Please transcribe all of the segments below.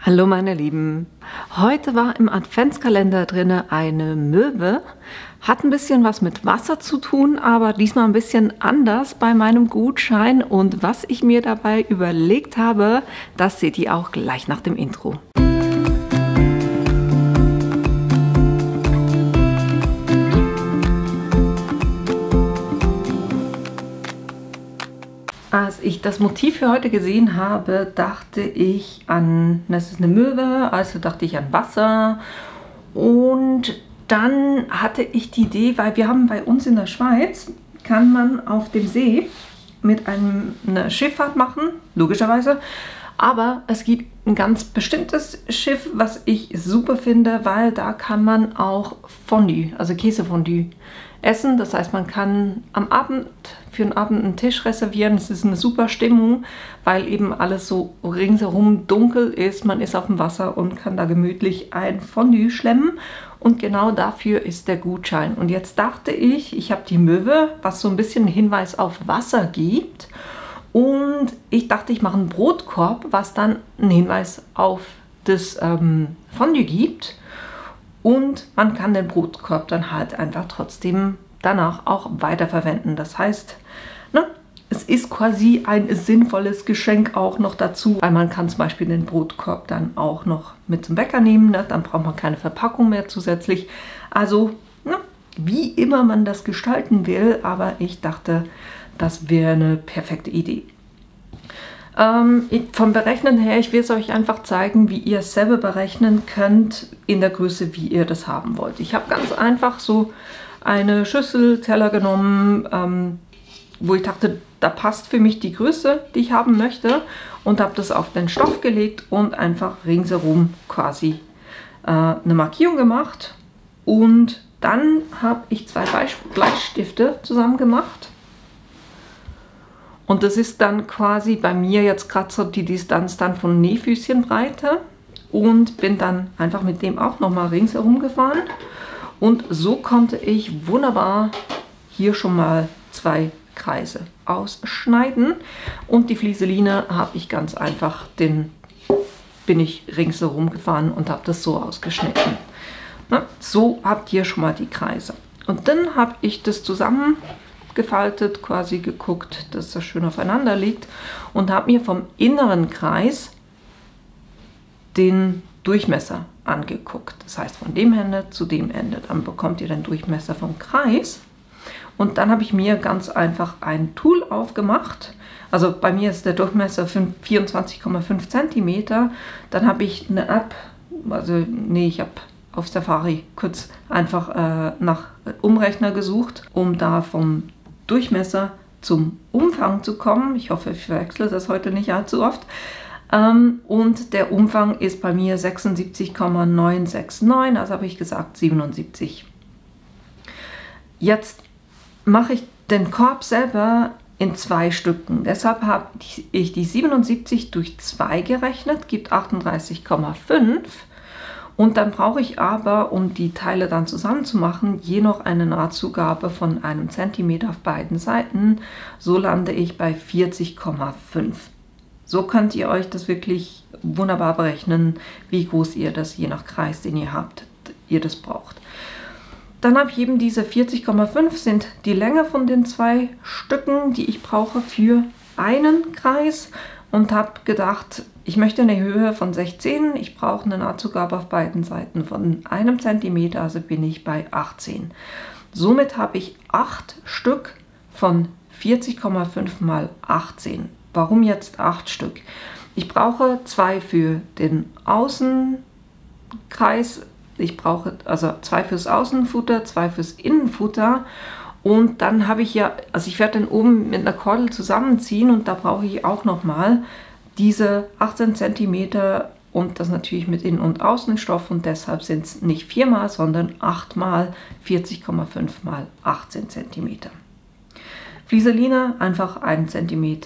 Hallo meine Lieben, heute war im Adventskalender drin eine Möwe, hat ein bisschen was mit Wasser zu tun, aber diesmal ein bisschen anders bei meinem Gutschein und was ich mir dabei überlegt habe, das seht ihr auch gleich nach dem Intro. Als ich das Motiv für heute gesehen habe, dachte ich an, das ist eine Möwe, also dachte ich an Wasser. Und dann hatte ich die Idee, weil wir haben bei uns in der Schweiz, kann man auf dem See mit eine Schifffahrt machen, logischerweise. Aber es gibt ein ganz bestimmtes Schiff, was ich super finde, weil da kann man auch Fondue, also Käsefondue essen. Das heißt, man kann am Abend für einen Abend einen Tisch reservieren. Es ist eine super Stimmung, weil eben alles so ringsherum dunkel ist. Man ist auf dem Wasser und kann da gemütlich ein Fondue schlemmen. Und genau dafür ist der Gutschein. Und jetzt dachte ich habe die Möwe, was so ein bisschen einen Hinweis auf Wasser gibt. Und ich dachte, ich mache einen Brotkorb, was dann einen Hinweis auf das Fondue gibt. Und man kann den Brotkorb dann halt einfach trotzdem danach auch weiterverwenden. Das heißt, ne, es ist quasi ein sinnvolles Geschenk auch noch dazu, weil man kann zum Beispiel den Brotkorb dann auch noch mit zum Bäcker nehmen. Ne? Dann braucht man keine Verpackung mehr zusätzlich. Also, ne, wie immer man das gestalten will, aber ich dachte, das wäre eine perfekte Idee. Vom Berechnen her, ich will es euch einfach zeigen, wie ihr es selber berechnen könnt in der Größe, wie ihr das haben wollt. Ich habe ganz einfach so eine Schüssel, Teller genommen, wo ich dachte, da passt für mich die Größe, die ich haben möchte, und habe das auf den Stoff gelegt und einfach ringsherum quasi eine Markierung gemacht. Und dann habe ich zwei Bleistifte zusammen gemacht. Und das ist dann quasi bei mir jetzt gerade so die Distanz dann von Nähfüßchenbreite und bin dann einfach mit dem auch nochmal ringsherum gefahren. Und so konnte ich wunderbar hier schon mal zwei Kreise ausschneiden. Und die Flieseline habe ich ganz einfach, bin ich ringsherum gefahren und habe das so ausgeschnitten. Na, so habt ihr schon mal die Kreise. Und dann habe ich das zusammengefaltet, quasi geguckt, dass das schön aufeinander liegt und habe mir vom inneren Kreis den Durchmesser angeguckt. Das heißt, von dem Ende zu dem Ende. Dann bekommt ihr den Durchmesser vom Kreis. Und dann habe ich mir ganz einfach ein Tool aufgemacht. Also bei mir ist der Durchmesser 24,5 cm. Dann habe ich eine App, ich habe auf Safari kurz einfach nach Umrechner gesucht, um da vom Durchmesser zum Umfang zu kommen. Ich hoffe, ich verwechsle das heute nicht allzu oft. Und der Umfang ist bei mir 76,969, also habe ich gesagt 77. Jetzt mache ich den Korb selber in zwei Stücken. Deshalb habe ich die 77 durch 2 gerechnet, gibt 38,5. Und dann brauche ich aber, um die Teile dann zusammen zu machen, je noch eine Nahtzugabe von 1 cm auf beiden Seiten. So lande ich bei 40,5. So könnt ihr euch das wirklich wunderbar berechnen, wie groß ihr das je nach Kreis, den ihr habt, ihr das braucht. Dann habe ich eben diese 40,5 sind die Länge von den 2 Stücken, die ich brauche für einen Kreis. Und habe gedacht, ich möchte eine Höhe von 16, ich brauche eine Nahtzugabe auf beiden Seiten von 1 cm, also bin ich bei 18. Somit habe ich 8 Stück von 40,5 mal 18. Warum jetzt 8 Stück? Ich brauche 2 für den Außenkreis, ich brauche also 2 fürs Außenfutter, 2 fürs Innenfutter. Und dann habe ich ja, also ich werde den oben mit einer Kordel zusammenziehen und da brauche ich auch nochmal diese 18 cm und das natürlich mit Innen- und Außenstoff und deshalb sind es nicht 4 mal, sondern 8 mal 40,5 mal 18 cm. Flieseline einfach 1 cm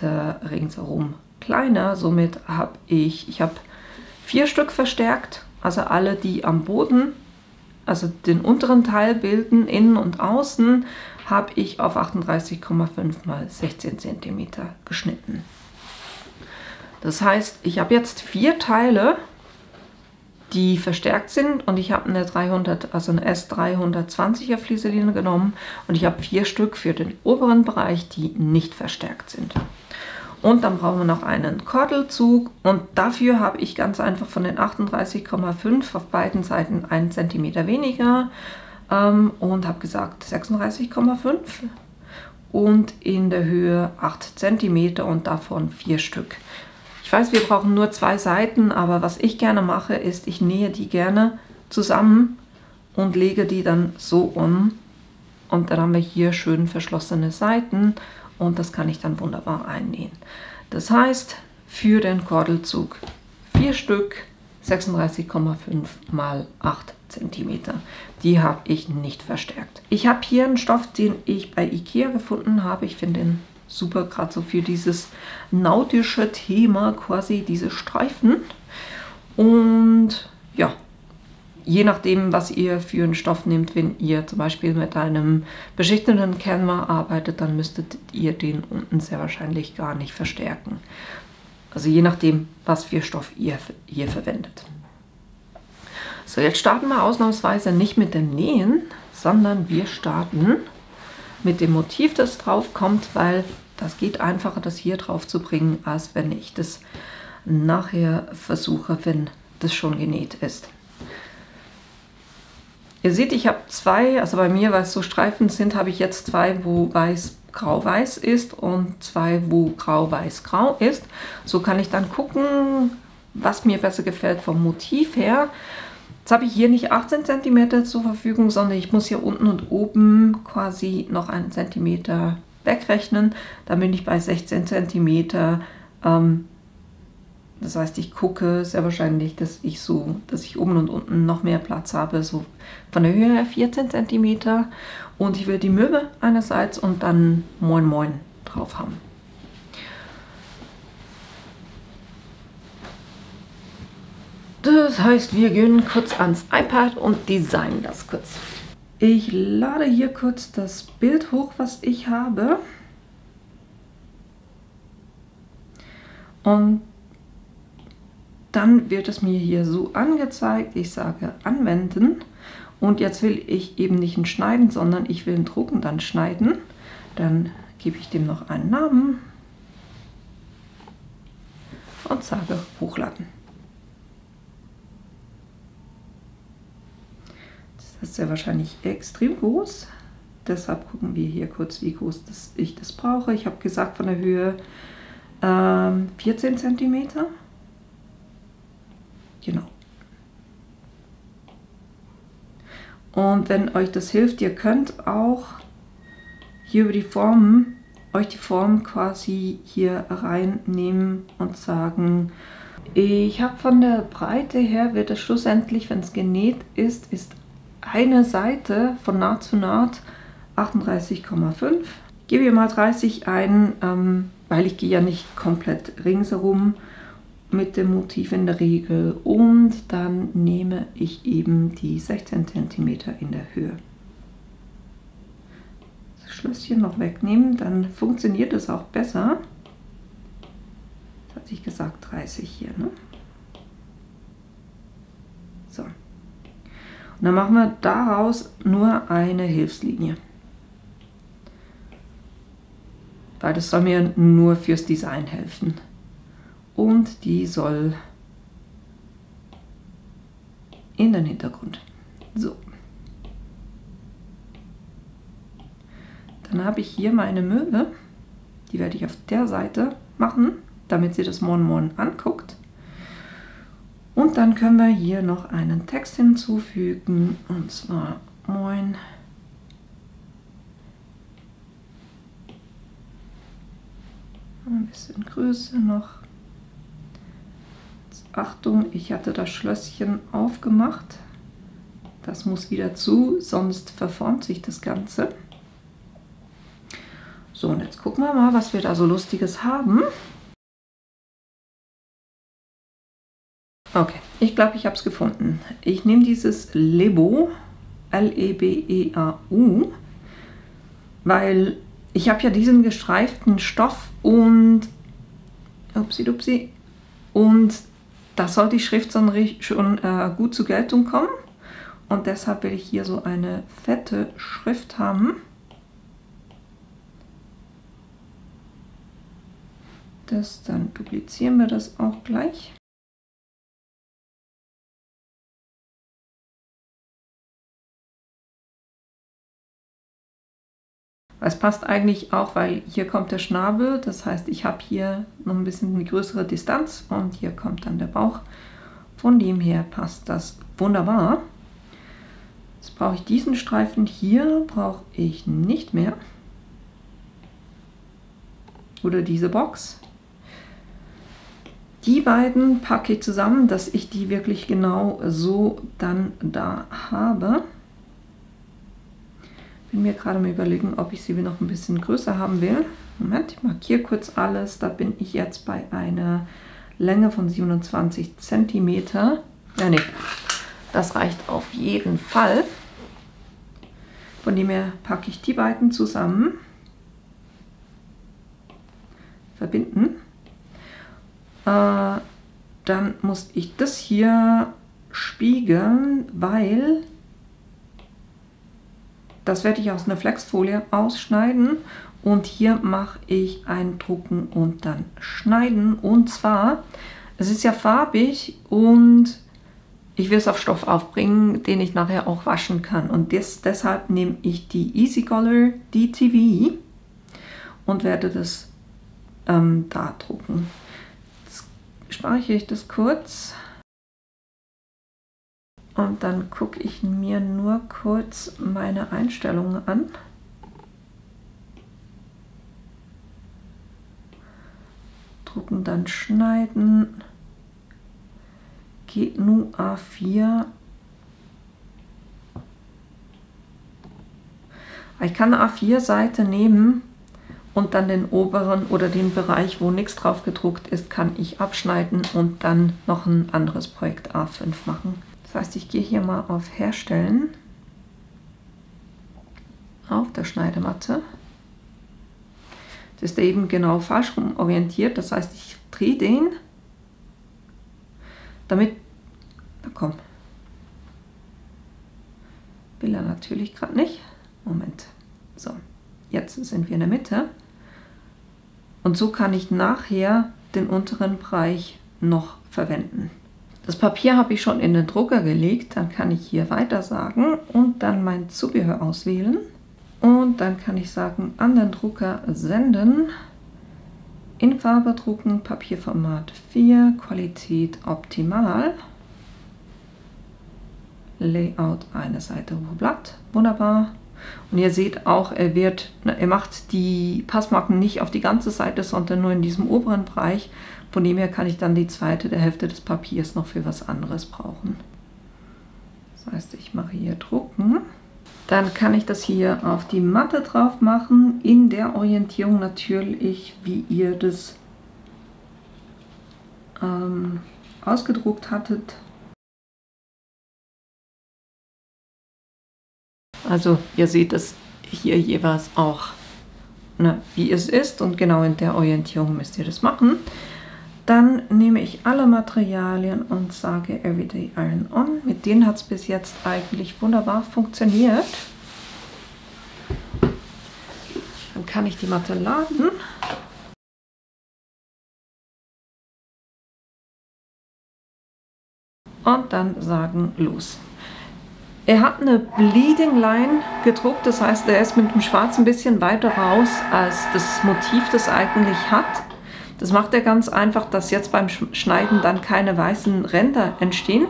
ringsherum kleiner, somit habe ich 4 Stück verstärkt, also alle, die am Boden, also den unteren Teil bilden, innen und außen, habe ich auf 38,5 mal 16 cm geschnitten. Das heißt, ich habe jetzt 4 Teile die verstärkt sind, und ich habe eine 300, also eine S320er Flieseline genommen, und ich habe 4 Stück für den oberen Bereich, die nicht verstärkt sind. Und dann brauchen wir noch einen Kordelzug, und dafür habe ich ganz einfach von den 38,5 auf beiden Seiten 1 cm weniger und habe gesagt 36,5 und in der Höhe 8 cm und davon 4 Stück. Ich weiß, wir brauchen nur 2 Seiten, aber was ich gerne mache, ist, ich nähe die gerne zusammen und lege die dann so um. Und dann haben wir hier schön verschlossene Seiten und das kann ich dann wunderbar einnähen. Das heißt, für den Kordelzug 4 Stück, 36,5 mal 8 cm. Die habe ich nicht verstärkt. Ich habe hier einen Stoff, den ich bei Ikea gefunden habe. Ich finde den super, gerade so für dieses nautische Thema, quasi diese Streifen. Und ja, je nachdem, was ihr für einen Stoff nehmt, wenn ihr zum Beispiel mit einem beschichteten Canva arbeitet, dann müsstet ihr den unten sehr wahrscheinlich gar nicht verstärken. Also je nachdem, was für Stoff ihr hier verwendet. So, jetzt starten wir ausnahmsweise nicht mit dem Nähen, sondern wir starten mit dem Motiv, das drauf kommt, weil das geht einfacher, das hier drauf zu bringen, als wenn ich das nachher versuche, wenn das schon genäht ist. Ihr seht, ich habe 2, also bei mir, weil es so Streifen sind, habe ich jetzt 2, wo weiß grau-weiß ist und 2, wo grau-weiß-grau ist. So kann ich dann gucken, was mir besser gefällt vom Motiv her. Jetzt habe ich hier nicht 18 cm zur Verfügung, sondern ich muss hier unten und oben quasi noch 1 cm wegrechnen. Dann bin ich bei 16 cm. Das heißt, ich gucke sehr wahrscheinlich, dass ich oben und unten noch mehr Platz habe, so von der Höhe her 14 cm. Und ich will die Möwe einerseits und dann Moin Moin drauf haben. Das heißt, wir gehen kurz ans iPad und designen das kurz. Ich lade hier kurz das Bild hoch, was ich habe. Und dann wird es mir hier so angezeigt. Ich sage Anwenden. Und jetzt will ich eben nicht ein Schneiden, sondern ich will ein Drucken, dann schneiden. Dann gebe ich dem noch einen Namen und sage Hochladen. Das ist sehr wahrscheinlich extrem groß. Deshalb gucken wir hier kurz, wie groß ich das brauche. Ich habe gesagt von der Höhe 14 cm. Genau. Und wenn euch das hilft, ihr könnt auch hier über die Formen, euch die Form quasi hier reinnehmen und sagen, ich habe von der Breite her, wird es schlussendlich, wenn es genäht ist eine Seite von Naht zu Naht 38,5. Gebe hier mal 30 ein, weil ich gehe ja nicht komplett ringsherum mit dem Motiv in der Regel, und dann nehme ich eben die 16 cm in der Höhe. Das Schlösschen noch wegnehmen, dann funktioniert es auch besser. Das hatte ich gesagt, 30 hier, ne? So. Und dann machen wir daraus nur eine Hilfslinie. Weil das soll mir nur fürs Design helfen. Und die soll in den Hintergrund. So. Dann habe ich hier meine Möwe. Die werde ich auf der Seite machen, damit sie das Moin Moin anguckt. Und dann können wir hier noch einen Text hinzufügen, und zwar Moin. Ein bisschen Größe noch. Achtung, ich hatte das Schlösschen aufgemacht. Das muss wieder zu, sonst verformt sich das Ganze. So, und jetzt gucken wir mal, was wir da so Lustiges haben. Okay, ich glaube, ich habe es gefunden. Ich nehme dieses Lebeau, L-E-B-E-A-U, weil ich habe ja diesen gestreiften Stoff und upsi-dupsi, und Da soll die Schrift schon gut zur Geltung kommen. Und deshalb will ich hier so eine fette Schrift haben. Dann duplizieren wir das auch gleich. Es passt eigentlich auch, weil hier kommt der Schnabel, das heißt, ich habe hier noch ein bisschen eine größere Distanz und hier kommt dann der Bauch. Von dem her passt das wunderbar. Jetzt brauche ich diesen Streifen hier, brauche ich nicht mehr. Oder diese Box. Die beiden packe ich zusammen, dass ich die wirklich genau so dann da habe. Bin mir gerade mal überlegen, ob ich sie noch ein bisschen größer haben will. Moment, ich markiere kurz alles. Da bin ich jetzt bei einer Länge von 27 cm. Ja, nee, das reicht auf jeden Fall. Von dem her packe ich die beiden zusammen. Verbinden. Dann muss ich das hier spiegeln, weil das werde ich aus einer Flexfolie ausschneiden und hier mache ich ein Drucken und dann Schneiden. Und zwar, es ist ja farbig und ich will es auf Stoff aufbringen, den ich nachher auch waschen kann. Und deshalb nehme ich die Easy Color DTV und werde das da drucken. Jetzt speichere ich das kurz. Und dann gucke ich mir nur kurz meine Einstellungen an. Drucken, dann schneiden. GNU A4. Ich kann eine A4-Seite nehmen und dann den oberen oder den Bereich, wo nichts drauf gedruckt ist, kann ich abschneiden und dann noch ein anderes Projekt A5 machen. Das heißt, ich gehe hier mal auf Herstellen, auf der Schneidematte. Das ist eben genau falsch rum orientiert, das heißt, ich drehe den, damit, na komm, will er natürlich gerade nicht, Moment, so, jetzt sind wir in der Mitte und so kann ich nachher den unteren Bereich noch verwenden. Das Papier habe ich schon in den Drucker gelegt, dann kann ich hier weiter sagen und dann mein Zubehör auswählen. Und dann kann ich sagen, an den Drucker senden, in Farbe drucken, Papierformat 4, Qualität optimal, Layout eine Seite pro Blatt, wunderbar. Und ihr seht auch, er macht die Passmarken nicht auf die ganze Seite, sondern nur in diesem oberen Bereich. Von dem her kann ich dann die zweite der Hälfte des Papiers noch für was anderes brauchen. Das heißt, ich mache hier drucken. Dann kann ich das hier auf die Matte drauf machen, in der Orientierung natürlich, wie ihr das ausgedruckt hattet. Also ihr seht es hier jeweils auch, ne, wie es ist und genau in der Orientierung müsst ihr das machen. Dann nehme ich alle Materialien und sage Everyday Iron On. Mit denen hat es bis jetzt eigentlich wunderbar funktioniert. Dann kann ich die Matte laden. Und dann sagen los. Er hat eine Bleeding Line gedruckt, das heißt, er ist mit dem Schwarz ein bisschen weiter raus als das Motiv, das er eigentlich hat. Das macht er ganz einfach, dass jetzt beim Schneiden dann keine weißen Ränder entstehen.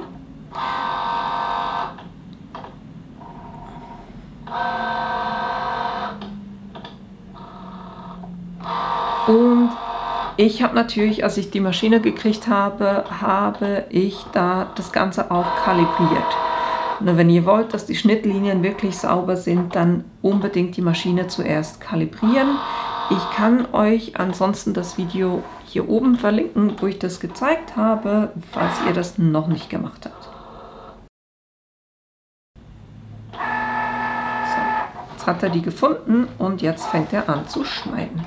Und ich habe natürlich, als ich die Maschine gekriegt habe, habe ich da das Ganze auch kalibriert. Und wenn ihr wollt, dass die Schnittlinien wirklich sauber sind, dann unbedingt die Maschine zuerst kalibrieren. Ich kann euch ansonsten das Video hier oben verlinken, wo ich das gezeigt habe, falls ihr das noch nicht gemacht habt. So, jetzt hat er die gefunden und jetzt fängt er an zu schneiden.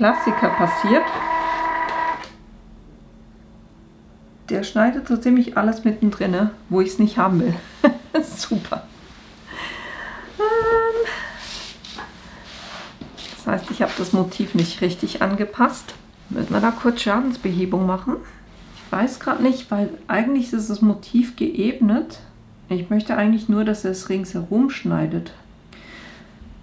Klassiker passiert. Der schneidet so ziemlich alles mittendrin, wo ich es nicht haben will. Super. Das heißt, ich habe das Motiv nicht richtig angepasst. Müssen wir da kurz Schadensbehebung machen? Ich weiß gerade nicht, weil eigentlich ist das Motiv geebnet. Ich möchte eigentlich nur, dass es ringsherum schneidet.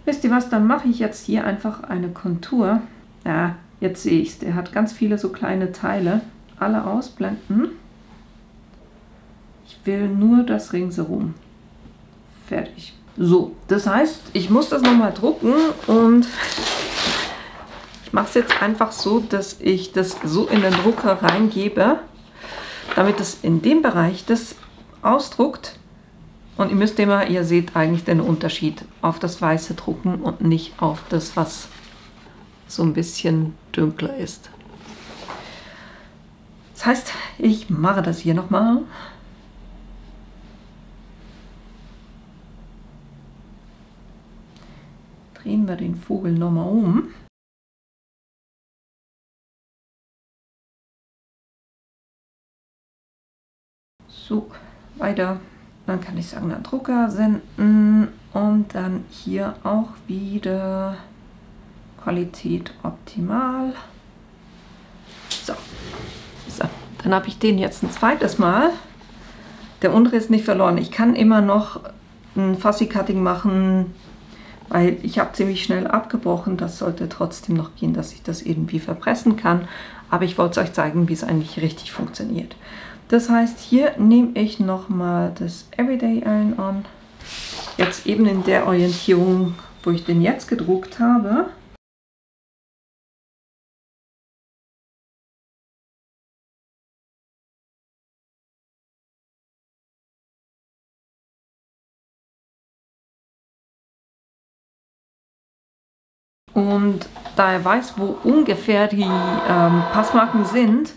Wisst ihr was, dann mache ich jetzt hier einfach eine Kontur. Ja, jetzt sehe ich es. Der hat ganz viele so kleine Teile. Alle ausblenden. Ich will nur das ringsherum. Fertig. So, das heißt, ich muss das nochmal drucken und ich mache es jetzt einfach so, dass ich das so in den Drucker reingebe, damit es in dem Bereich das ausdruckt. Und ihr müsst immer, ihr seht eigentlich den Unterschied auf das weiße drucken und nicht auf das, was so ein bisschen dunkler ist. Das heißt, ich mache das hier nochmal. Drehen wir den Vogel nochmal um. So, weiter. Dann kann ich sagen, an Drucker senden und dann hier auch wieder Qualität optimal. So, dann habe ich den jetzt ein zweites Mal. Der untere ist nicht verloren. Ich kann immer noch ein Fussy Cutting machen, weil ich habe ziemlich schnell abgebrochen. Das sollte trotzdem noch gehen, dass ich das irgendwie verpressen kann. Aber ich wollte es euch zeigen, wie es eigentlich richtig funktioniert. Das heißt, hier nehme ich nochmal das Everyday Iron-On. Jetzt eben in der Orientierung, wo ich den jetzt gedruckt habe. Und da er weiß, wo ungefähr die Passmarken sind,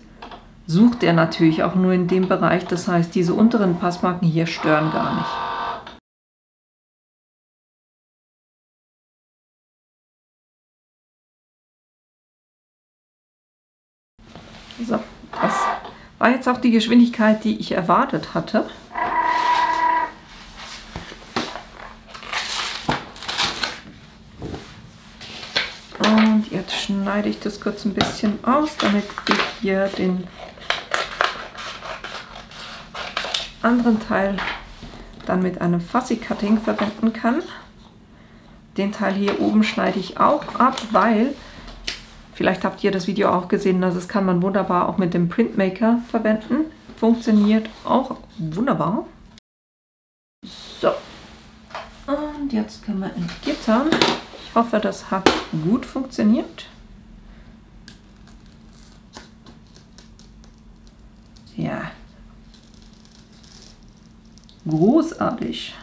sucht er natürlich auch nur in dem Bereich. Das heißt, diese unteren Passmarken hier stören gar nicht. So, das war jetzt auch die Geschwindigkeit, die ich erwartet hatte. Und jetzt schneide ich das kurz ein bisschen aus, damit ich hier den anderen Teil dann mit einem Fussy Cutting verwenden kann. Den Teil hier oben schneide ich auch ab, weil, vielleicht habt ihr das Video auch gesehen, das kann man wunderbar auch mit dem Printmaker verwenden. Funktioniert auch wunderbar. So, und jetzt können wir entgittern. Ich hoffe, das hat gut funktioniert. Ja. Großartig.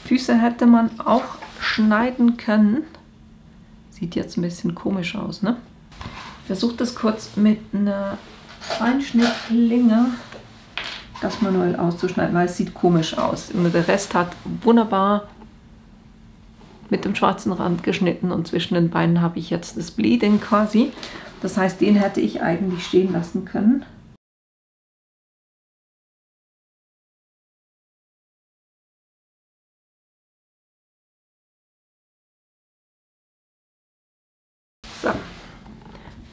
Füße hätte man auch schneiden können. Sieht jetzt ein bisschen komisch aus, ne? Ich versuche das kurz mit einer Feinschnittlinge das manuell auszuschneiden, weil es sieht komisch aus. Und der Rest hat wunderbar mit dem schwarzen Rand geschnitten und zwischen den Beinen habe ich jetzt das Bleeding quasi. Das heißt, den hätte ich eigentlich stehen lassen können. So,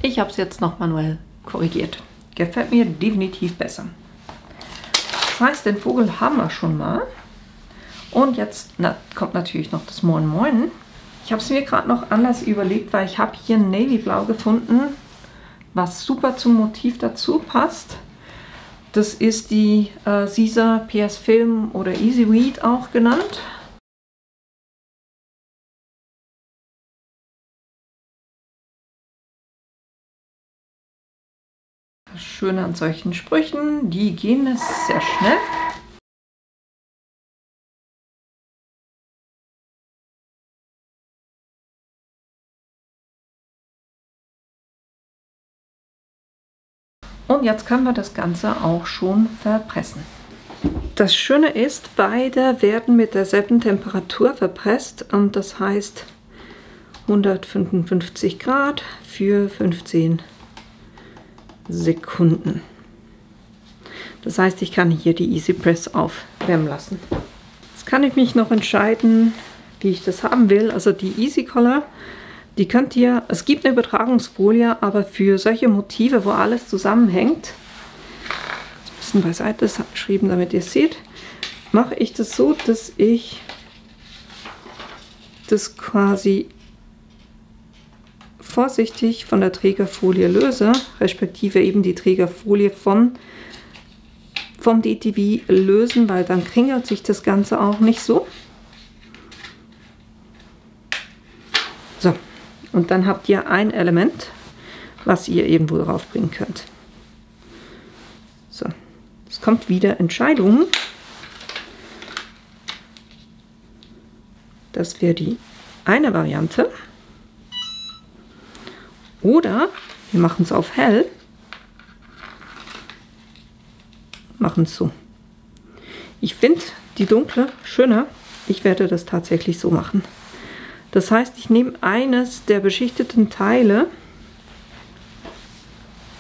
ich habe es jetzt noch manuell korrigiert. Gefällt mir definitiv besser. Das heißt, den Vogel haben wir schon mal. Und jetzt kommt natürlich noch das Moin Moin. Ich habe es mir gerade noch anders überlegt, weil ich habe hier ein Navyblau gefunden, was super zum Motiv dazu passt. Das ist die Siser PS Film oder Easy Read auch genannt. Das Schöne an solchen Sprüchen, die gehen es sehr schnell. Und jetzt können wir das Ganze auch schon verpressen. Das Schöne ist, beide werden mit derselben Temperatur verpresst und das heißt 155 Grad für 15 Sekunden. Das heißt, ich kann hier die Easy Press aufwärmen lassen. Jetzt kann ich mich noch entscheiden, wie ich das haben will. Also die Easy Color, die könnt ihr, es gibt eine Übertragungsfolie, aber für solche Motive, wo alles zusammenhängt, ein bisschen beiseite geschrieben, damit ihr es seht, mache ich das so, dass ich das quasi vorsichtig von der Trägerfolie löse, respektive eben die Trägerfolie vom DTV lösen, weil dann kringelt sich das Ganze auch nicht so. So, und dann habt ihr ein Element, was ihr irgendwo drauf bringen könnt. So, es kommt wieder Entscheidungen. Das wäre die eine Variante. Oder wir machen es auf hell. Machen es so. Ich finde die dunkle schöner. Ich werde das tatsächlich so machen. Das heißt, ich nehme eines der beschichteten Teile,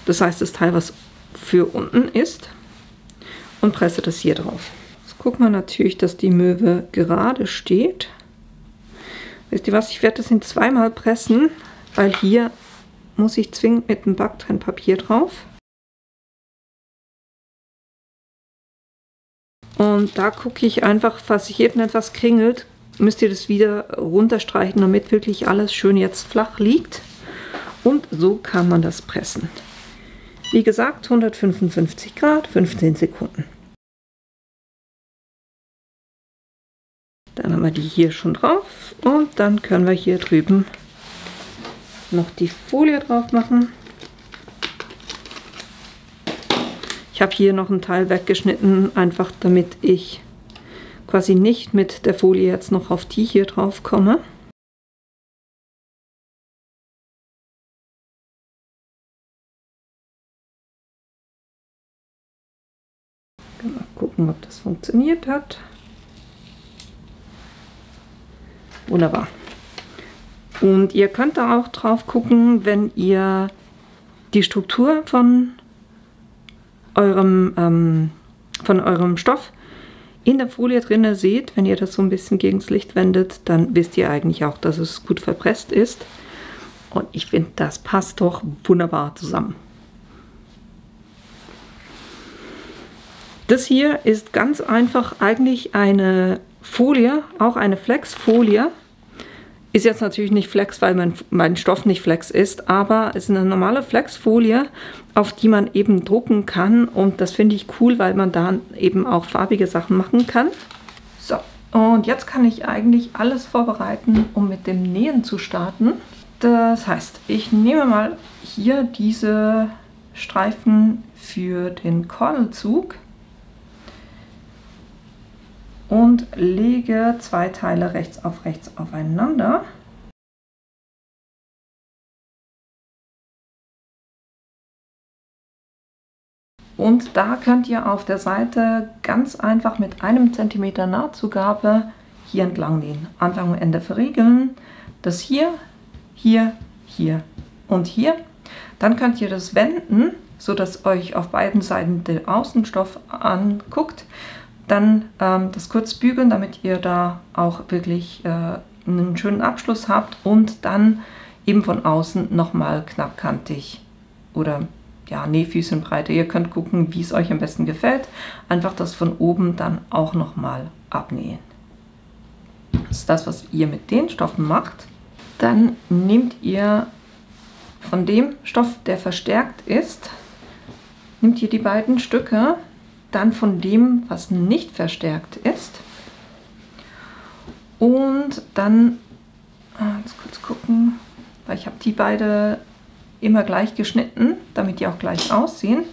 das heißt das Teil, was für unten ist, und presse das hier drauf. Jetzt gucken wir natürlich, dass die Möwe gerade steht. Wisst ihr was, ich werde das in zweimal pressen, weil hier muss ich zwingend mit dem Backtrennpapier drauf. Und da gucke ich einfach, falls sich irgendetwas kringelt, müsst ihr das wieder runterstreichen, damit wirklich alles schön jetzt flach liegt. Und so kann man das pressen. Wie gesagt, 155 Grad, 15 Sekunden. Dann haben wir die hier schon drauf und dann können wir hier drüben noch die Folie drauf machen. Ich habe hier noch einen Teil weggeschnitten, einfach damit ich quasi nicht mit der Folie jetzt noch auf die hier drauf komme. Mal gucken, ob das funktioniert hat. Wunderbar. Und ihr könnt da auch drauf gucken, wenn ihr die Struktur von eurem Stoff in der Folie drinne seht. Wenn ihr das so ein bisschen gegen das Licht wendet, dann wisst ihr eigentlich auch, dass es gut verpresst ist. Und ich finde, das passt doch wunderbar zusammen. Das hier ist ganz einfach eigentlich eine Folie, auch eine Flexfolie. Ist jetzt natürlich nicht Flex, weil mein Stoff nicht Flex ist, aber es ist eine normale Flexfolie, auf die man eben drucken kann. Und das finde ich cool, weil man da eben auch farbige Sachen machen kann. So, und jetzt kann ich eigentlich alles vorbereiten, um mit dem Nähen zu starten. Das heißt, ich nehme mal hier diese Streifen für den Kordelzug und lege zwei Teile rechts aufeinander. Und da könnt ihr auf der Seite ganz einfach mit 1 cm Nahtzugabe hier entlang nähen. Anfang und Ende verriegeln. Das hier, hier, hier und hier. Dann könnt ihr das wenden, sodass euch auf beiden Seiten der Außenstoff anguckt. Dann das kurz bügeln, damit ihr da auch wirklich einen schönen Abschluss habt und dann eben von außen nochmal knappkantig oder ja, Nähfüßchenbreite. Ihr könnt gucken, wie es euch am besten gefällt. Einfach das von oben dann auch nochmal abnähen. Das ist das, was ihr mit den Stoffen macht. Dann nehmt ihr von dem Stoff, der verstärkt ist, nehmt ihr die beiden Stücke, dann von dem, was nicht verstärkt ist. Und dann, jetzt kurz gucken, weil ich habe die beide immer gleich geschnitten, damit die auch gleich aussehen.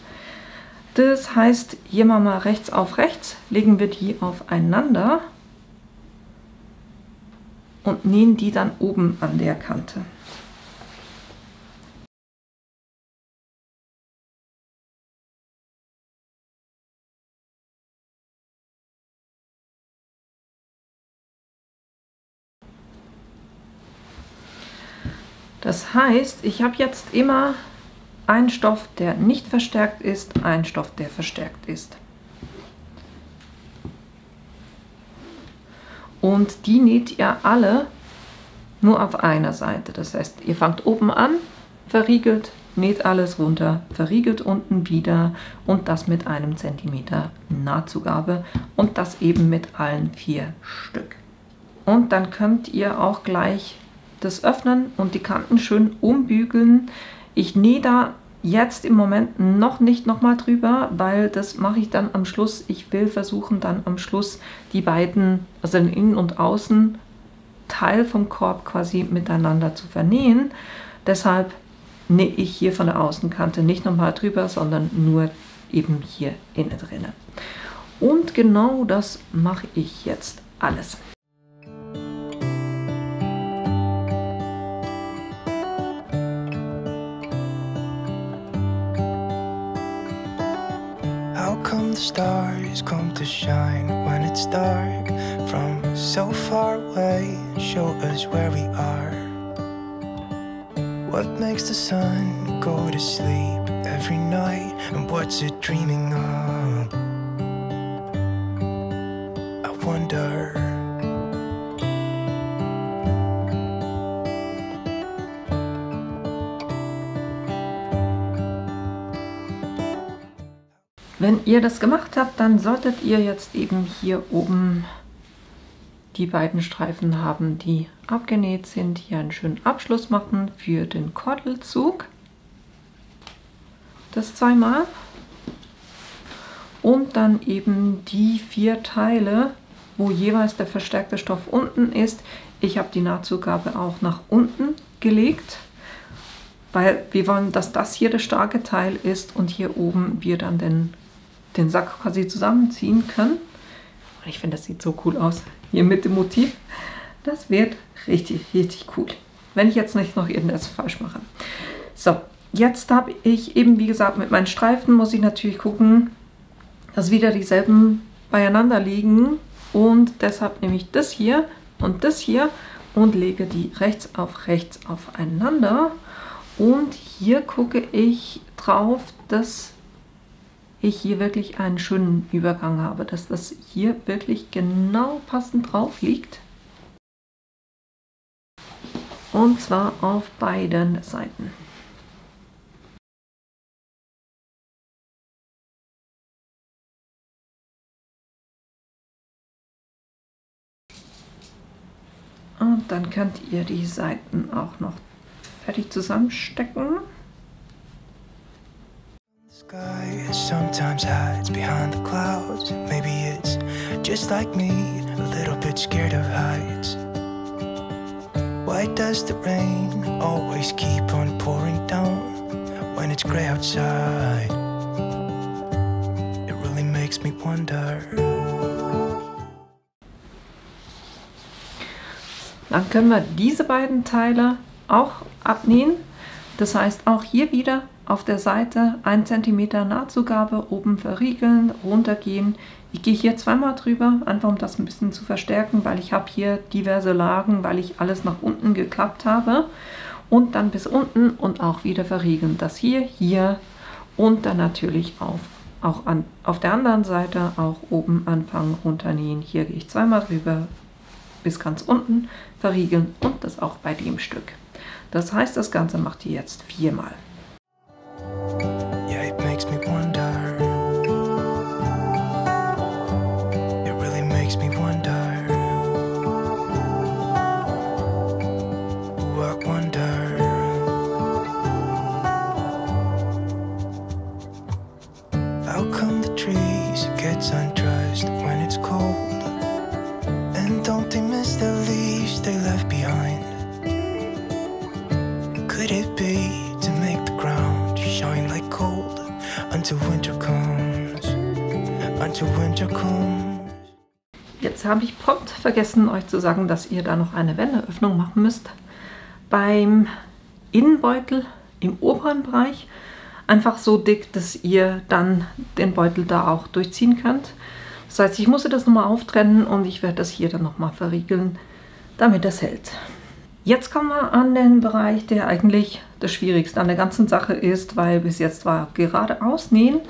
Das heißt, hier machen wir rechts auf rechts, legen wir die aufeinander und nähen die dann oben an der Kante. Das heißt, ich habe jetzt immer einen Stoff, der nicht verstärkt ist, einen Stoff, der verstärkt ist. Und die näht ihr alle nur auf einer Seite. Das heißt, ihr fangt oben an, verriegelt, näht alles runter, verriegelt unten wieder und das mit 1 cm Nahtzugabe und das eben mit allen 4 Stück. Und dann könnt ihr auch gleich das öffnen und die Kanten schön umbügeln. Ich nähe da jetzt im Moment noch nicht nochmal drüber, weil das mache ich dann am Schluss. Ich will versuchen dann am Schluss die beiden, also den Innen- und Außenteil vom Korb quasi miteinander zu vernähen. Deshalb nähe ich hier von der Außenkante nicht nochmal drüber, sondern nur eben hier innen drin. Und genau das mache ich jetzt alles. The stars come to shine when it's dark from so far away and show us where we are. What makes the sun go to sleep every night and what's it dreaming of? I wonder. Wenn ihr das gemacht habt, dann solltet ihr jetzt eben hier oben die beiden Streifen haben, die abgenäht sind, hier einen schönen Abschluss machen für den Kordelzug. Das zweimal. Und dann eben die 4 Teile, wo jeweils der verstärkte Stoff unten ist. Ich habe die Nahtzugabe auch nach unten gelegt, weil wir wollen, dass das hier der starke Teil ist und hier oben wir dann den Sack quasi zusammenziehen können. Und ich finde, das sieht so cool aus, hier mit dem Motiv. Das wird richtig, richtig cool, wenn ich jetzt nicht noch irgendwas falsch mache. So, jetzt habe ich eben, wie gesagt, mit meinen Streifen muss ich natürlich gucken, dass wieder dieselben beieinander liegen. Und deshalb nehme ich das hier und lege die rechts aufeinander. Und hier gucke ich drauf, dass ich hier wirklich einen schönen Übergang habe, dass das hier wirklich genau passend drauf liegt. Und zwar auf beiden Seiten. Und dann könnt ihr die Seiten auch noch fertig zusammenstecken. Sky sometimes hides behind the clouds. Maybe it's just like me, a little bit scared of heights. Why does the rain always keep on pouring down when it's gray outside? It really makes me wonder. Dann können wir diese beiden Teile auch abnähen. Das heißt, auch hier wieder auf der Seite 1 cm Nahtzugabe, oben verriegeln, runtergehen. Ich gehe hier zweimal drüber, einfach um das ein bisschen zu verstärken, weil ich habe hier diverse Lagen, weil ich alles nach unten geklappt habe. Und dann bis unten und auch wieder verriegeln. Das hier und dann natürlich auf der anderen Seite auch oben anfangen, runternähen. Hier gehe ich zweimal drüber bis ganz unten, verriegeln und das auch bei dem Stück. Das heißt, das Ganze macht ihr jetzt 4-mal. Yeah, it makes me wonder. It really makes me wonder. Ooh, I wonder. How come the trees get undressed when it's cold? And don't they miss the leaves they left behind? Could it be to make the ground shine like gold until winter comes? Until winter comes. Jetzt habe ich prompt vergessen, euch zu sagen, dass ihr da noch eine Wendeöffnung machen müsst. Beim Innenbeutel im oberen Bereich einfach so dick, dass ihr dann den Beutel da auch durchziehen könnt. Das heißt, ich musste das nochmal auftrennen und ich werde das hier dann nochmal verriegeln, damit das hält. Jetzt kommen wir an den Bereich, der eigentlich das Schwierigste an der ganzen Sache ist, weil bis jetzt war geradeaus nähen.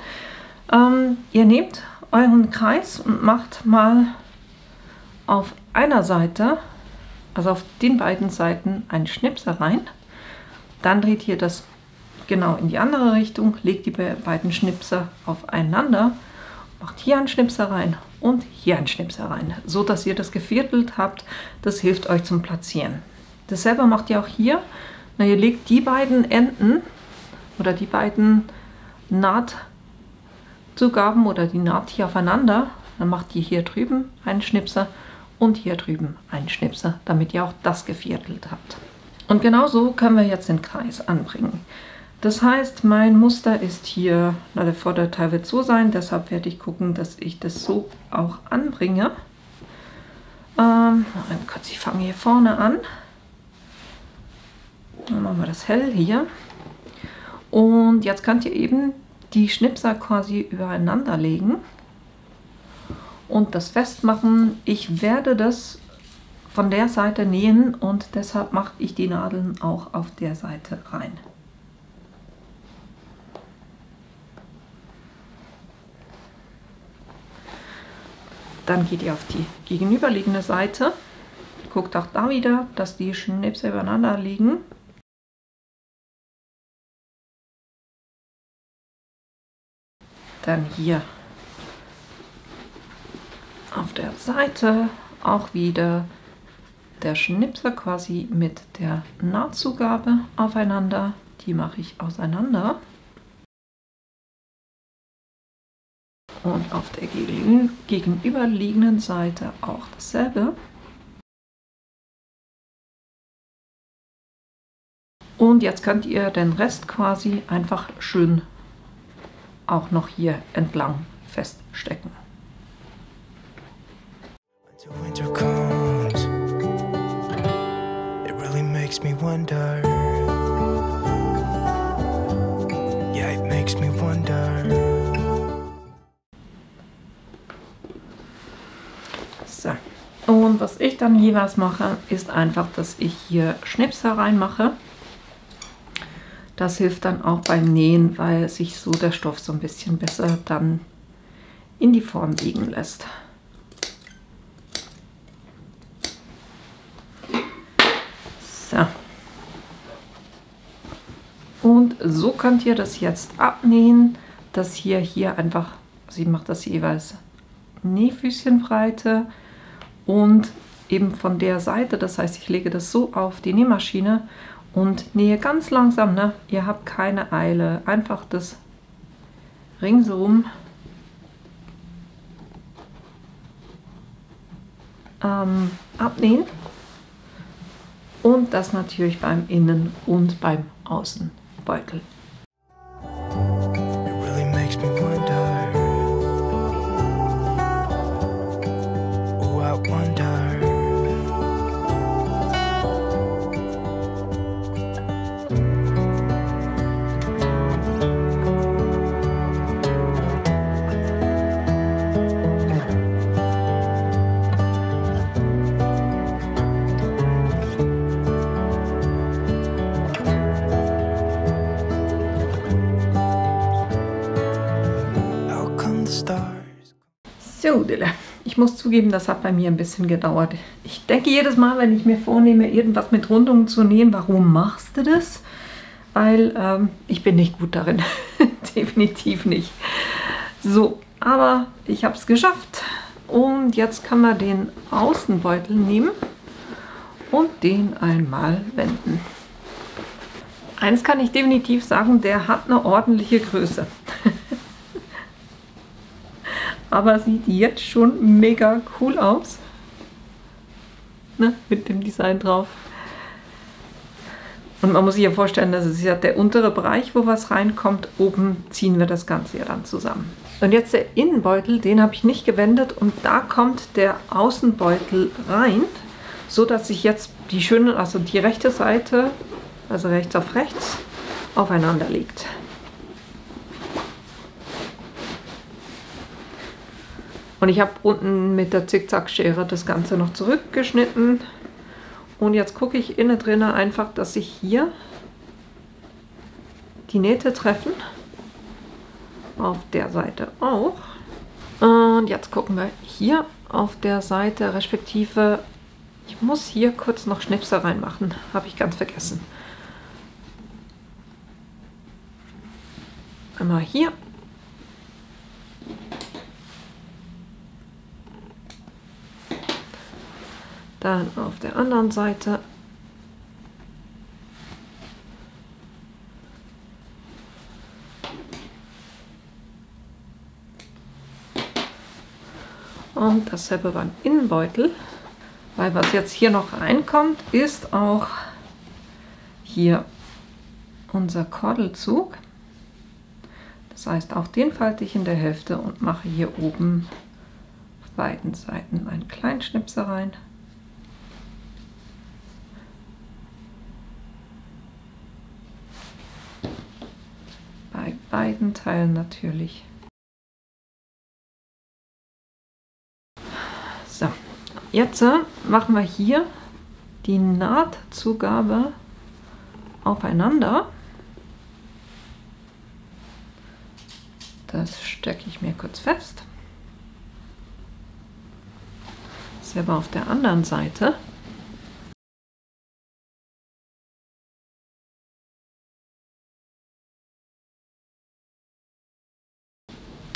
Ihr nehmt euren Kreis und macht mal auf einer Seite, also auf den beiden Seiten, einen Schnipser rein. Dann dreht ihr das genau in die andere Richtung, legt die beiden Schnipser aufeinander, macht hier einen Schnipser rein und hier einen Schnipser rein, so dass ihr das geviertelt habt. Das hilft euch zum Platzieren. Dasselbe macht ihr auch hier. Na, ihr legt die beiden Enden oder die beiden Nahtzugaben oder die Naht hier aufeinander. Dann macht ihr hier drüben einen Schnipser und hier drüben einen Schnipser, damit ihr auch das geviertelt habt. Und genauso können wir jetzt den Kreis anbringen. Das heißt, mein Muster ist hier, na, der Vorderteil wird so sein, deshalb werde ich gucken, dass ich das so auch anbringe. Ich fange hier vorne an. Dann machen wir das hell hier. Und jetzt könnt ihr eben die Schnipser quasi übereinander legen und das festmachen. Ich werde das von der Seite nähen und deshalb mache ich die Nadeln auch auf der Seite rein. Dann geht ihr auf die gegenüberliegende Seite. Guckt auch da wieder, dass die Schnipser übereinander liegen. Dann hier auf der Seite auch wieder der Schnipser quasi mit der Nahtzugabe aufeinander. Die mache ich auseinander. Und auf der gegenüberliegenden Seite auch dasselbe. Und jetzt könnt ihr den Rest quasi einfach schön auch noch hier entlang feststecken. Until winter comes, it really makes me wonder. Yeah, it makes me wonder. So. Und was ich dann jeweils mache, ist einfach, dass ich hier Schnipser reinmache. Das hilft dann auch beim Nähen, weil sich so der Stoff so ein bisschen besser dann in die Form liegen lässt. So. Und so könnt ihr das jetzt abnähen, dass hier einfach, sie macht das jeweils Nähfüßchenbreite und eben von der Seite, das heißt, ich lege das so auf die Nähmaschine und nähe ganz langsam, ne? Ihr habt keine Eile, einfach das ringsherum abnähen und das natürlich beim Innen- und beim Außenbeutel. It really makes me wonder. Oh, I wonder. So, ich muss zugeben, das hat bei mir ein bisschen gedauert. Ich denke jedes Mal, wenn ich mir vornehme, irgendwas mit Rundungen zu nähen, warum machst du das? Weil ich bin nicht gut darin. Definitiv nicht. So, aber ich habe es geschafft. Und jetzt kann man den Außenbeutel nehmen und den einmal wenden. Eins kann ich definitiv sagen, der hat eine ordentliche Größe. Aber sieht jetzt schon mega cool aus. Ne? Mit dem Design drauf. Und man muss sich ja vorstellen, das ist ja der untere Bereich, wo was reinkommt. Oben ziehen wir das Ganze ja dann zusammen. Und jetzt der Innenbeutel, den habe ich nicht gewendet. Und da kommt der Außenbeutel rein, so dass sich jetzt die schöne, also die rechte Seite, also rechts auf rechts, aufeinander liegt. Und ich habe unten mit der Zickzackschere das Ganze noch zurückgeschnitten Und jetzt gucke ich innen drin einfach, dass sich hier die Nähte treffen. Auf der Seite auch. Und jetzt gucken wir hier auf der Seite, respektive, ich muss hier kurz noch Schnipsel reinmachen. Habe ich ganz vergessen. Einmal hier. Dann auf der anderen Seite. Und dasselbe beim Innenbeutel, weil was jetzt hier noch reinkommt, ist auch hier unser Kordelzug. Das heißt, auch den falte ich in der Hälfte und mache hier oben auf beiden Seiten einen kleinen Schnipsel rein. Bei beiden Teilen natürlich. So, jetzt machen wir hier die Nahtzugabe aufeinander. Das stecke ich mir kurz fest. Selber auf der anderen Seite.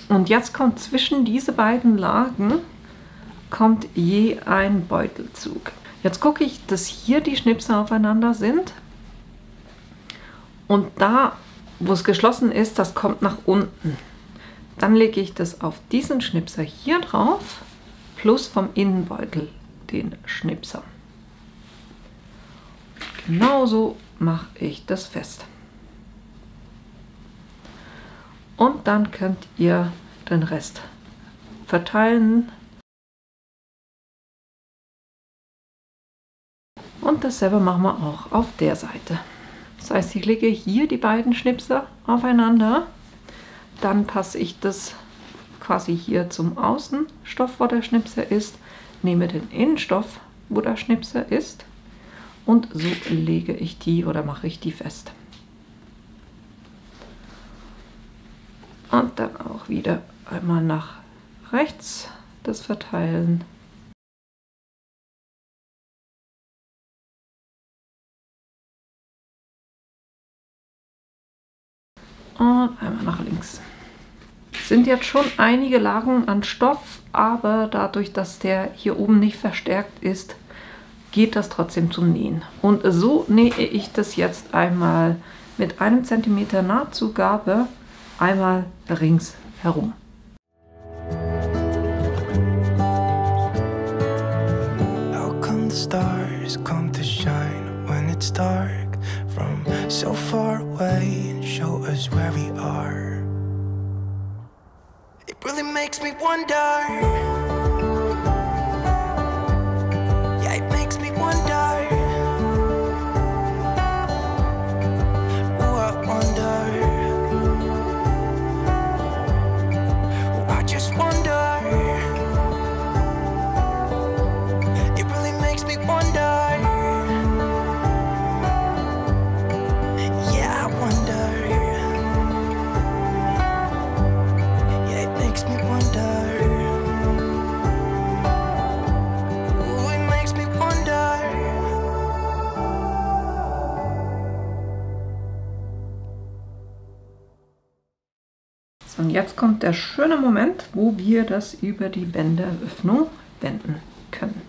Und jetzt kommt zwischen diese beiden Lagen kommt je ein Beutelzug. Jetzt gucke ich, dass hier die Schnipsel aufeinander sind. Und da, wo es geschlossen ist, das kommt nach unten. Dann lege ich das auf diesen Schnipsel hier drauf, plus vom Innenbeutel den Schnipsel. Genauso mache ich das fest. Und dann könnt ihr den Rest verteilen. Und dasselbe machen wir auch auf der Seite. Das heißt, ich lege hier die beiden Schnipsel aufeinander. Dann passe ich das quasi hier zum Außenstoff, wo der Schnipsel ist. Nehme den Innenstoff, wo der Schnipsel ist. Und so lege ich die oder mache ich die fest. Und dann auch wieder einmal nach rechts das verteilen. Und einmal nach links. Es sind jetzt schon einige Lagen an Stoff, aber dadurch, dass der hier oben nicht verstärkt ist, geht das trotzdem zum Nähen. Und so nähe ich das jetzt einmal mit 1 cm Nahtzugabe einmal rings herum. How come the stars come to shine when it's dark from so far away and show us where we are? It really makes me wonder. Yeah, it makes me wonder. Oh, I wonder. Oh, I just wonder. It really makes me wonder. Yeah, I wonder. Yeah, it makes me wonder. Oh, it makes me wonder. So, und jetzt kommt der schöne Moment, wo wir das über die Bänderöffnung wenden können.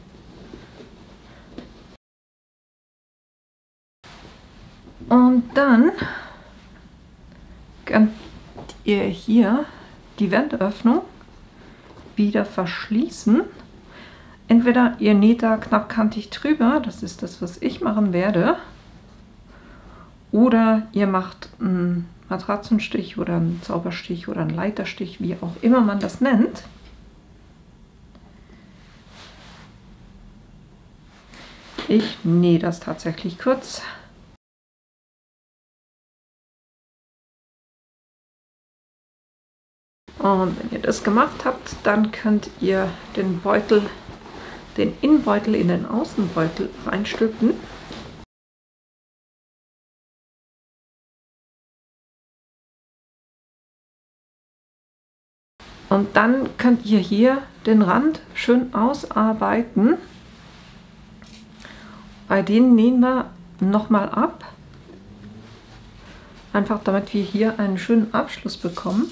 Und dann könnt ihr hier die Wendeöffnung wieder verschließen. Entweder ihr näht da knappkantig drüber, das ist das, was ich machen werde, oder ihr macht einen Matratzenstich oder einen Zauberstich oder einen Leiterstich, wie auch immer man das nennt. Ich nähe das tatsächlich kurz. Und wenn ihr das gemacht habt, dann könnt ihr den Beutel den Innenbeutel in den Außenbeutel reinstülpen. Und dann könnt ihr hier den Rand schön ausarbeiten. Bei denen nähen wir nochmal ab. Einfach damit wir hier einen schönen Abschluss bekommen.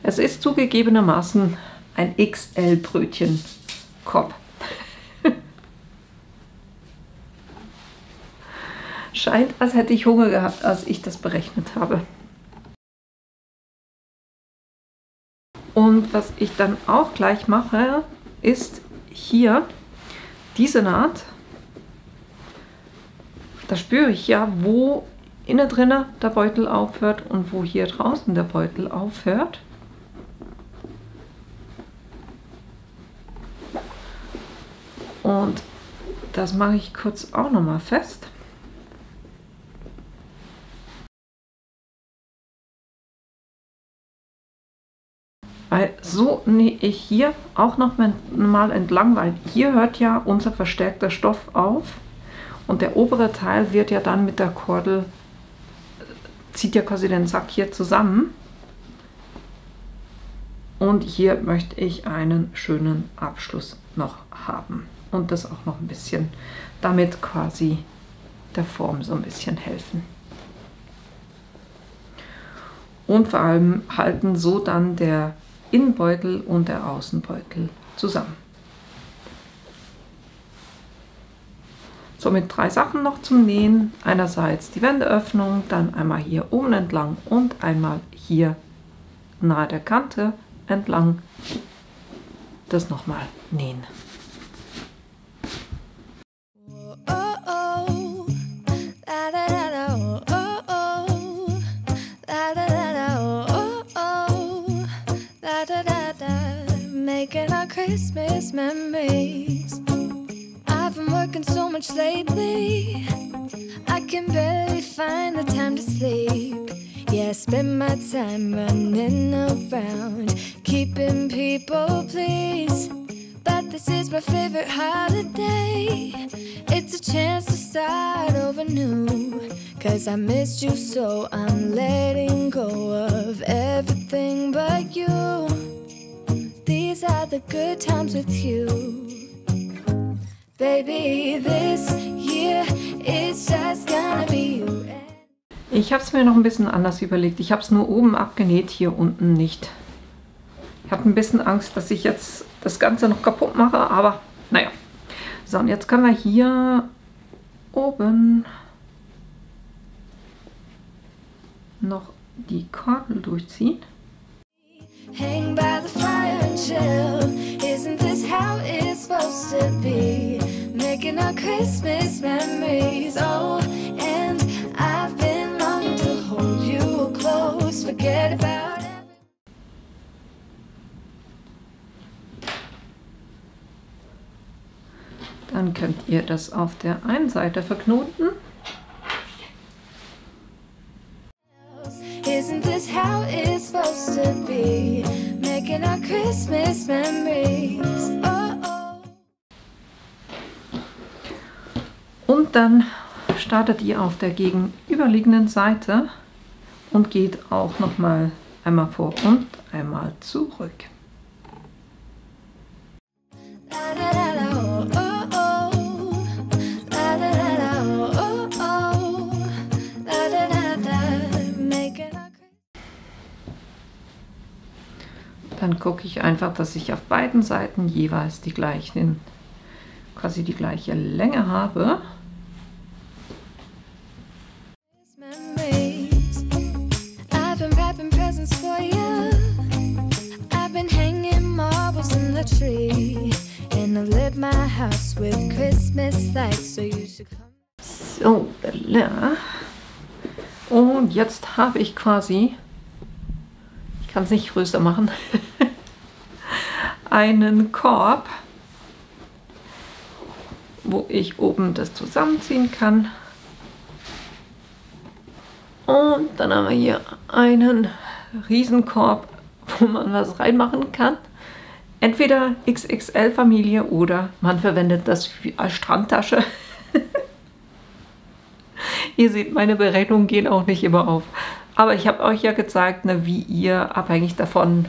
Es ist zugegebenermaßen ein XL Brötchenkorb. Scheint, als hätte ich Hunger gehabt, als ich das berechnet habe. Und was ich dann auch gleich mache, ist hier diese Naht. Da spüre ich ja, wo innen drinne der Beutel aufhört und wo hier draußen der Beutel aufhört. Und das mache ich kurz auch noch mal fest. Weil so nähe ich hier auch noch mal entlang, weil hier hört ja unser verstärkter Stoff auf und der obere Teil wird ja dann mit der Kordel, zieht ja quasi den Sack hier zusammen. Und hier möchte ich einen schönen Abschluss noch haben und das auch noch ein bisschen damit quasi der Form so ein bisschen helfen. Und vor allem halten so dann der Innenbeutel und der Außenbeutel zusammen. Somit 3 Sachen noch zum Nähen. Einerseits die Wendeöffnung, dann einmal hier oben entlang und einmal hier nahe der Kante entlang. Das nochmal nähen. Making our Christmas memories. I've been working so much lately, I can barely find the time to sleep. Yeah, I spend my time running around, keeping people pleased. But this is my favorite holiday. It's a chance to start over new, 'cause I missed you so I'm letting go of everything but you. These are the good times with you. Baby, this year it's just gonna be you. Ich habe es mir noch ein bisschen anders überlegt. Ich habe es nur oben abgenäht, hier unten nicht. Ich habe ein bisschen Angst, dass ich jetzt das Ganze noch kaputt mache, aber naja. So, und jetzt können wir hier oben noch die Kordel durchziehen. Hang by the fire and chill. Isn't this how it's supposed to be? Making our Christmas memories. Oh, and I've been longing to hold you close. Forget about it. Dann könnt ihr das auf der einen Seite verknoten. Isn't this how it's supposed to be? Making our Christmas memories. Oh, oh. Und dann startet ihr auf der gegenüberliegenden Seite und geht auch noch mal einmal vor und einmal zurück. La, la, la, la, oh, oh, oh. La, la, la, la, oh, oh, oh. La, la, la, la. Making our Dann gucke ich einfach, dass ich auf beiden Seiten jeweils die gleichen, quasi die gleiche Länge habe. memories. I've been wrapping presents for you. I've been hanging marbles in the tree. And I've lit my house with Christmas lights, so you should come. So, ja. Und jetzt habe ich quasi, ich kann es nicht größer machen, einen Korb, wo ich oben das zusammenziehen kann. Und Dann haben wir hier einen Riesenkorb, wo man was reinmachen kann. Entweder XXL-Familie oder man verwendet das als Strandtasche. Ihr seht, meine Berechnungen gehen auch nicht immer auf. Aber ich habe euch ja gezeigt, ne, wie ihr abhängig davon,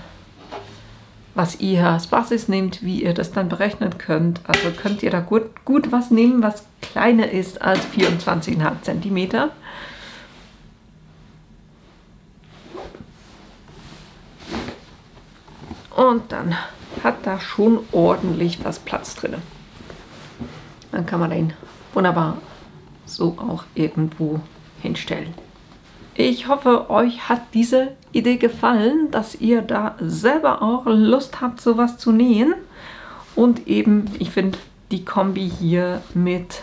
was ihr als Basis nehmt, wie ihr das dann berechnen könnt. Also könnt ihr da gut was nehmen, was kleiner ist als 24,5 cm. Und dann hat da schon ordentlich was Platz drin. Dann kann man den wunderbar so auch irgendwo hinstellen. Ich hoffe, euch hat diese Idee gefallen, dass ihr da selber auch Lust habt, sowas zu nähen. Und eben, ich finde die Kombi hier mit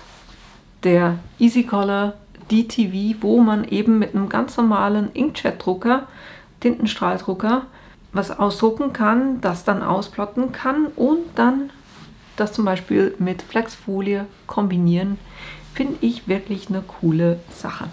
der EasyColor DTV, wo man eben mit einem ganz normalen Inkjet-Drucker, Tintenstrahldrucker, was ausdrucken kann, das dann ausplotten kann und dann das zum Beispiel mit Flexfolie kombinieren, finde ich wirklich eine coole Sache.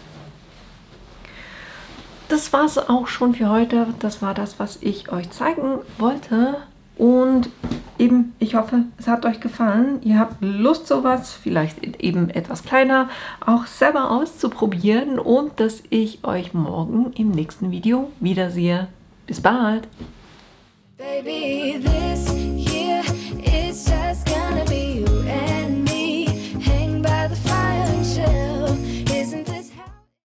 Das war es auch schon für heute. Das war das, was ich euch zeigen wollte. Und eben, ich hoffe, es hat euch gefallen. Ihr habt Lust, sowas, vielleicht eben etwas kleiner, auch selber auszuprobieren. Und dass ich euch morgen im nächsten Video wiedersehe. Bis bald! Baby, this year is just gonna